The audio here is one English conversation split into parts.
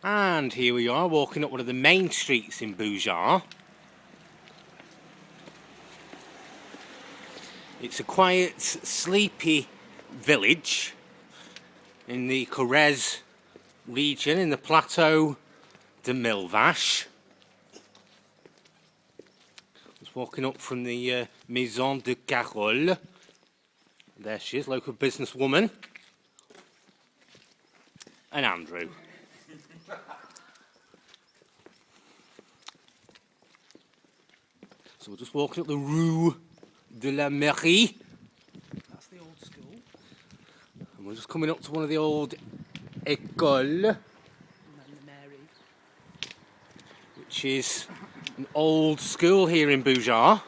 And here we are, walking up one of the main streets in Bugeat. It's a quiet, sleepy village in the Corrèze region, in the Plateau de Milvash. Just walking up from the Maison de Carole. There she is, local businesswoman. And Andrew. So we're just walking up the Rue de la Mairie. That's the old school. And we're just coming up to one of the old écoles. And then the Mary. Which is an old school here in Bugeat.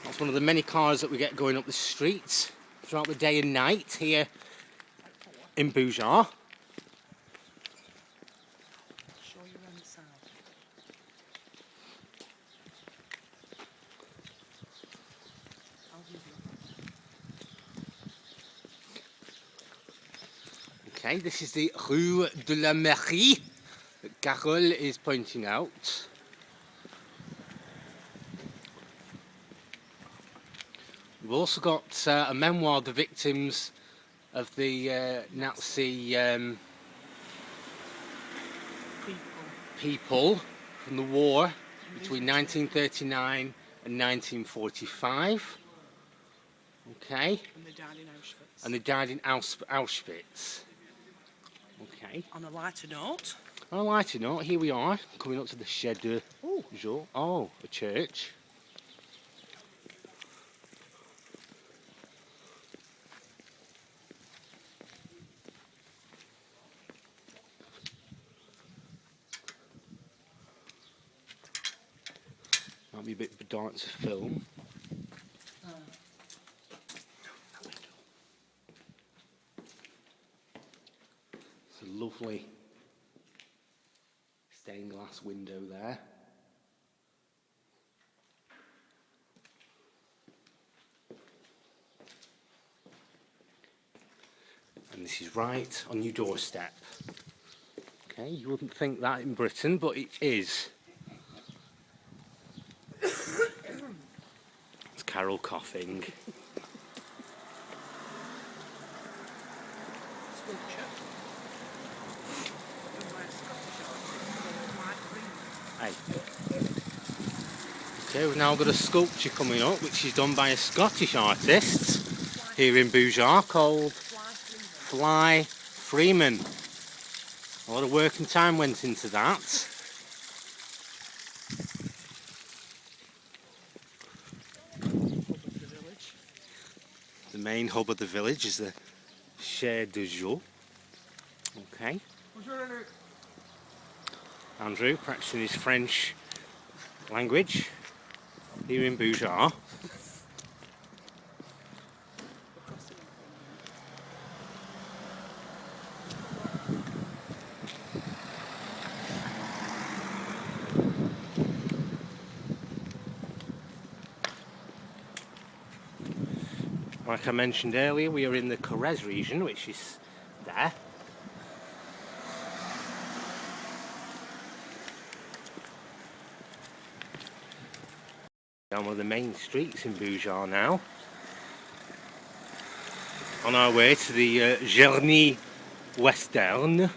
That's one of the many cars that we get going up the streets throughout the day and night here in Bugeat. I'll show you around the side. I'll give you. Okay, this is the Rue de la Mairie that Carole is pointing out. We've also got a memoir of the victims of the Nazi people from the war between 1939 and 1945. Okay. And they died in Auschwitz. And they died in Auschwitz. Okay. On a lighter note. On a lighter note, here we are, coming up to the Chais de Jour. Oh, a church. Might be a bit pedantic to film. It's a lovely stained glass window there. And this is right on your doorstep. Okay, you wouldn't think that in Britain, but it is. It's Carol coughing. Sculpture. Done by a Scottish artist called Light Green. Hey. Okay, we've now got a sculpture coming up, which is done by a Scottish artist here in Bugeat called Fly Freeman. A lot of work and time went into that. The main hub of the village is the Chais de Jour. Okay. Andrew practicing his French language here in Bugeat. Like I mentioned earlier, we are in the Corrèze region, which is there. Down one of the main streets in Bugeat now. On our way to the Journée Western.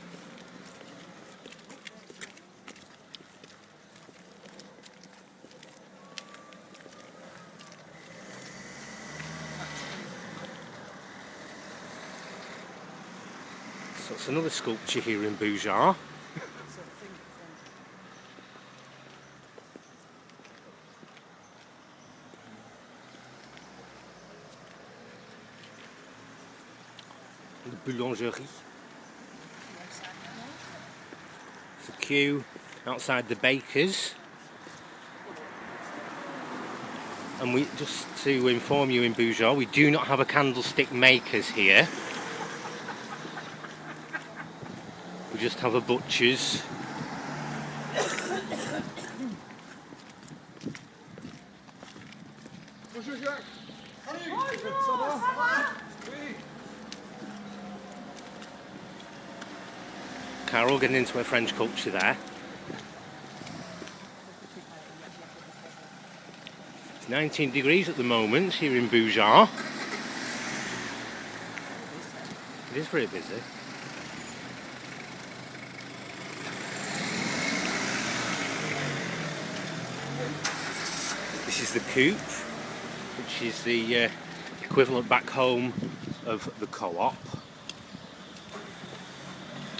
So it's another sculpture here in Bugeat. The boulangerie. It's a queue outside the baker's. And we just to inform you in Bugeat, we do not have a candlestick makers here. We just have a butcher's. Carol getting into her French culture there. It's 19 degrees at the moment here in Bugeat. It is very busy. This is the coop, which is the equivalent back home of the co-op.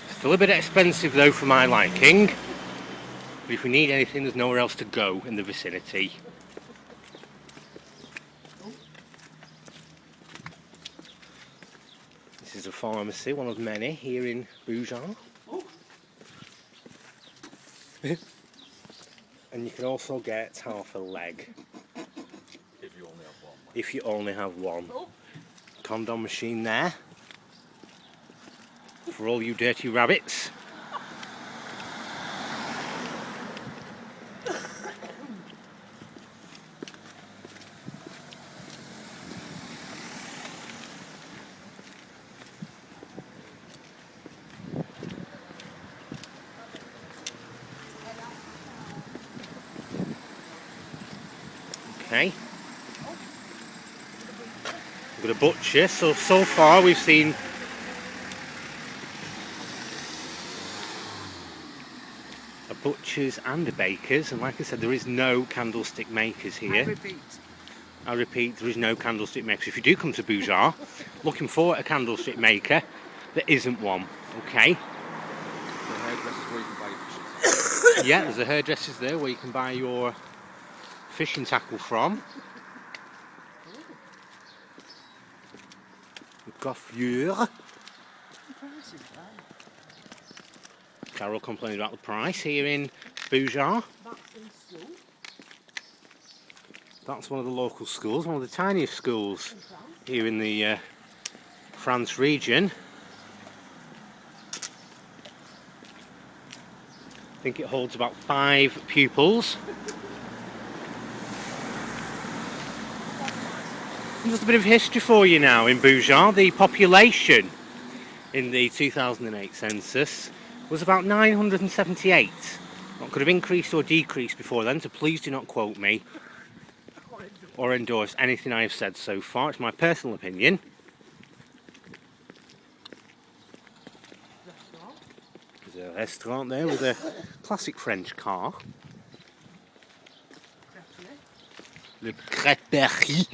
It's a little bit expensive though for my liking, but if we need anything there's nowhere else to go in the vicinity. This is a pharmacy, one of many here in Bugeat. And you can also get half a leg. If you only have one. If you only have one. Condom machine there. For all you dirty rabbits. Okay. We've got a butcher, so far we've seen a butcher's and a baker's, and like I said, there is no candlestick makers here. I repeat, there is no candlestick makers. If you do come to Bugeat looking for a candlestick maker, there isn't one, okay? Yeah, there's a hairdresser's there where you can buy your fishing tackle from. Coiffure. Carol complaining about the price here in Bugeat. That's one of the local schools, one of the tiniest schools here in the France region. I think it holds about 5 pupils. Just a bit of history for you now in Bugeat. The population in the 2008 census was about 978. What could have increased or decreased before then, so please do not quote me or endorse anything I have said so far. It's my personal opinion. There's a restaurant there with a classic French car. Le Crêperie.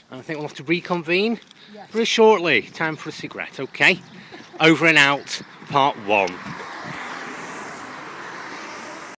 And I think we'll have to reconvene very shortly. Time for a cigarette, okay? Over and out, part 1.